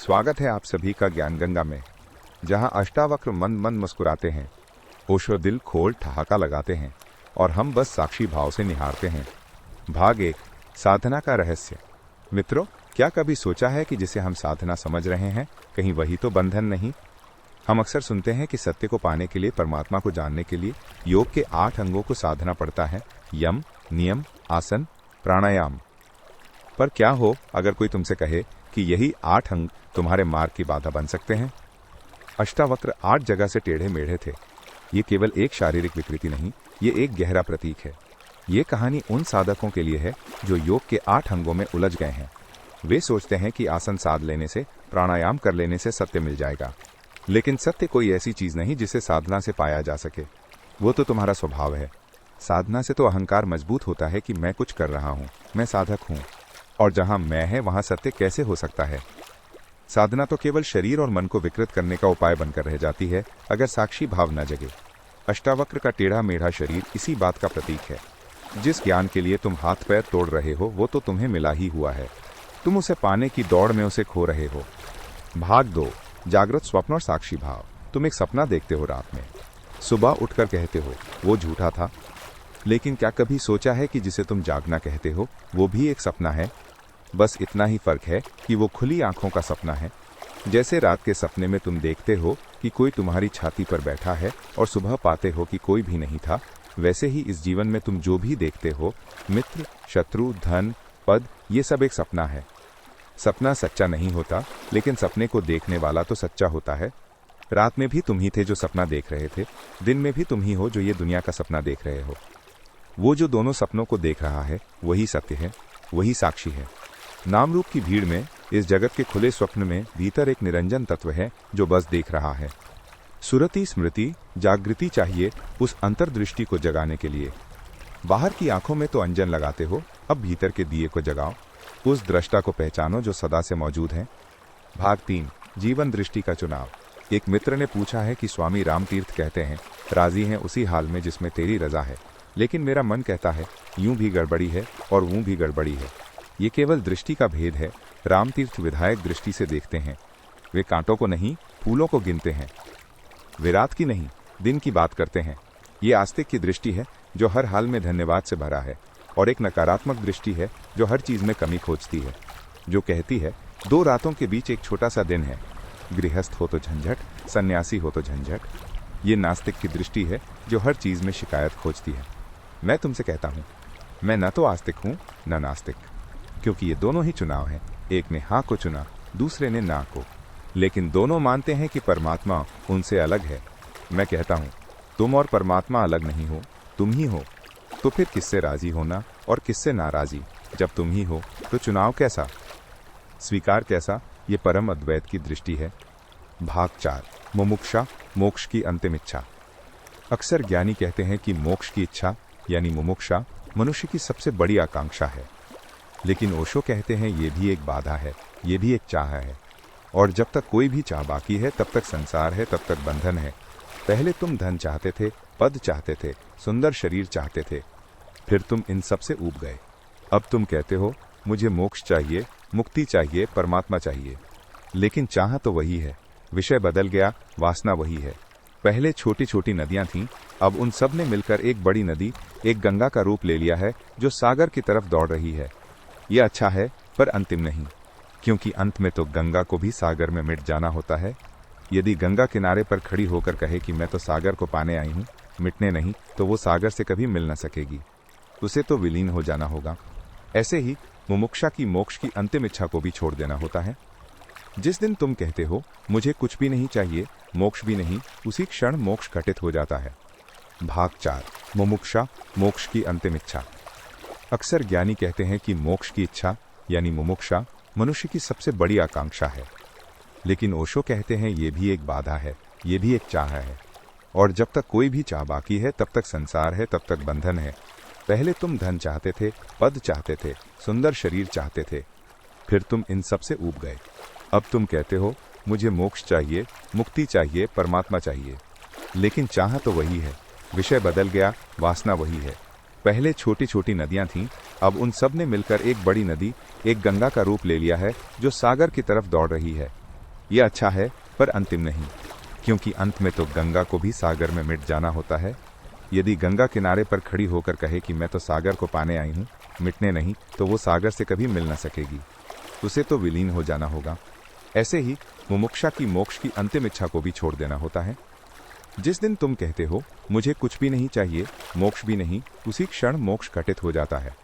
स्वागत है आप सभी का ज्ञान गंगा में, जहां अष्टावक्र मंद मंद मुस्कुराते हैं, ओशो दिल खोल ठहाका लगाते हैं और हम बस साक्षी भाव से निहारते हैं। भाग 1, साधना का रहस्य। मित्रों, क्या कभी सोचा है कि जिसे हम साधना समझ रहे हैं, कहीं वही तो बंधन नहीं? हम अक्सर सुनते हैं कि सत्य को पाने के लिए, परमात्मा को जानने के लिए योग के 8 अंगों को साधना पड़ता है। यम, नियम, आसन, प्राणायाम। पर क्या हो अगर कोई तुमसे कहे कि यही 8 अंग तुम्हारे मार्ग की बाधा बन सकते हैं? अष्टावक्र 8 जगह से टेढ़े मेढ़े थे। ये केवल एक शारीरिक विकृति नहीं, ये एक गहरा प्रतीक है। ये कहानी उन साधकों के लिए है जो योग के 8 अंगों में उलझ गए हैं। वे सोचते हैं कि आसन साध लेने से, प्राणायाम कर लेने से सत्य मिल जाएगा। लेकिन सत्य कोई ऐसी चीज नहीं जिसे साधना से पाया जा सके। वो तो तुम्हारा स्वभाव है। साधना से तो अहंकार मजबूत होता है कि मैं कुछ कर रहा हूं, मैं साधक हूं, और जहां मैं है वहां सत्य कैसे हो सकता है? साधना तो केवल शरीर और मन को विकृत करने का उपाय बनकर रह जाती है अगर साक्षी भाव न जगे। अष्टावक्र का टेढ़ा मेढ़ा शरीर इसी बात का प्रतीक है। जिस ज्ञान के लिए तुम हाथ पैर तोड़ रहे हो वो तो तुम्हें मिला ही हुआ है। तुम उसे पाने की दौड़ में उसे खो रहे हो। भाग 2, जागृत स्वप्न और साक्षी भाव। तुम एक सपना देखते हो रात में, सुबह उठकर कहते हो वो झूठा था। लेकिन क्या कभी सोचा है कि जिसे तुम जागना कहते हो वो भी एक सपना है? बस इतना ही फर्क है कि वो खुली आंखों का सपना है। जैसे रात के सपने में तुम देखते हो कि कोई तुम्हारी छाती पर बैठा है और सुबह पाते हो कि कोई भी नहीं था, वैसे ही इस जीवन में तुम जो भी देखते हो, मित्र, शत्रु, धन, पद, ये सब एक सपना है। सपना सच्चा नहीं होता, लेकिन सपने को देखने वाला तो सच्चा होता है। रात में भी तुम ही थे जो सपना देख रहे थे, दिन में भी तुम ही हो जो ये दुनिया का सपना देख रहे हो। वो जो दोनों सपनों को देख रहा है वही सत्य है, वही साक्षी है। नाम रूप की भीड़ में, इस जगत के खुले स्वप्न में भीतर एक निरंजन तत्व है जो बस देख रहा है। सुरति स्मृति जागृति चाहिए उस अंतर्दृष्टि को जगाने के लिए। बाहर की आंखों में तो अंजन लगाते हो, अब भीतर के दिए को जगाओ। उस दृष्टा को पहचानो जो सदा से मौजूद है। भाग 3, जीवन दृष्टि का चुनाव। एक मित्र ने पूछा है कि स्वामी रामतीर्थ कहते हैं राजी हैं उसी हाल में जिसमें तेरी रजा है, लेकिन मेरा मन कहता है यूं भी गड़बड़ी है और वूं भी गड़बड़ी है। ये केवल दृष्टि का भेद है। रामतीर्थ विधायक दृष्टि से देखते हैं। वे कांटों को नहीं, फूलों को गिनते हैं। वे रात की नहीं, दिन की बात करते हैं। ये आस्तिक की दृष्टि है जो हर हाल में धन्यवाद से भरा है, और एक नकारात्मक दृष्टि है जो हर चीज में कमी खोजती है, जो कहती है 2 रातों के बीच एक छोटा सा दिन है। गृहस्थ हो तो झंझट, सन्यासी हो तो झंझट। ये नास्तिक की दृष्टि है जो हर चीज में शिकायत खोजती है। मैं तुमसे कहता हूं, मैं न तो आस्तिक हूं न नास्तिक, क्योंकि ये दोनों ही चुनाव हैं। एक ने हाँ को चुना, दूसरे ने ना को, लेकिन दोनों मानते हैं कि परमात्मा उनसे अलग है। मैं कहता हूं, तुम और परमात्मा अलग नहीं हो, तुम ही हो। तो फिर किससे राजी होना और किससे नाराजी? जब तुम ही हो तो चुनाव कैसा, स्वीकार कैसा? ये परम अद्वैत की दृष्टि है। भाग 4, मुमुक्षा, मोक्ष की अंतिम इच्छा। अक्सर ज्ञानी कहते हैं कि मोक्ष की इच्छा यानी मुमुक्षा मनुष्य की सबसे बड़ी आकांक्षा है। लेकिन ओशो कहते हैं ये भी एक बाधा है, ये भी एक चाह है। और जब तक कोई भी चाह बाकी है तब तक संसार है, तब तक बंधन है। पहले तुम धन चाहते थे, पद चाहते थे, सुंदर शरीर चाहते थे, फिर तुम इन सब से ऊब गए। अब तुम कहते हो मुझे मोक्ष चाहिए, मुक्ति चाहिए, परमात्मा चाहिए। लेकिन चाह तो वही है, विषय बदल गया, वासना वही है। पहले छोटी छोटी नदियां थीं, अब उन सब ने मिलकर एक बड़ी नदी, एक गंगा का रूप ले लिया है जो सागर की तरफ दौड़ रही है। यह अच्छा है पर अंतिम नहीं, क्योंकि अंत में तो गंगा को भी सागर में मिट जाना होता है। यदि गंगा किनारे पर खड़ी होकर कहे कि मैं तो सागर को पाने आई हूं, मिटने नहीं, तो वो सागर से कभी मिल न सकेगी, उसे तो विलीन हो जाना होगा। ऐसे ही मुमुक्षा की मोक्ष की अंतिम इच्छा को भी छोड़ देना होता है। जिस दिन तुम कहते हो मुझे कुछ भी नहीं चाहिए, मोक्ष भी नहीं, उसी क्षण मोक्ष घटित हो जाता है। भाग 4, मुमुक्षा, मोक्ष की अंतिम इच्छा। अक्सर ज्ञानी कहते हैं कि मोक्ष की इच्छा यानी मुमुक्षा मनुष्य की सबसे बड़ी आकांक्षा है। लेकिन ओशो कहते हैं ये भी एक बाधा है, ये भी एक चाह है। और जब तक कोई भी चाह बाकी है तब तक संसार है, तब तक बंधन है। पहले तुम धन चाहते थे, पद चाहते थे, सुंदर शरीर चाहते थे, फिर तुम इन सब से ऊब गए। अब तुम कहते हो मुझे मोक्ष चाहिए, मुक्ति चाहिए, परमात्मा चाहिए। लेकिन चाह तो वही है, विषय बदल गया, वासना वही है। पहले छोटी छोटी नदियां थीं, अब उन सब ने मिलकर एक बड़ी नदी, एक गंगा का रूप ले लिया है जो सागर की तरफ दौड़ रही है। यह अच्छा है पर अंतिम नहीं, क्योंकि अंत में तो गंगा को भी सागर में मिट जाना होता है। यदि गंगा किनारे पर खड़ी होकर कहे कि मैं तो सागर को पाने आई हूँ, मिटने नहीं, तो वो सागर से कभी मिल न सकेगी, उसे तो विलीन हो जाना होगा। ऐसे ही मुमुक्षा की मोक्ष की अंतिम इच्छा को भी छोड़ देना होता है। जिस दिन तुम कहते हो मुझे कुछ भी नहीं चाहिए, मोक्ष भी नहीं, उसी क्षण मोक्ष घटित हो जाता है।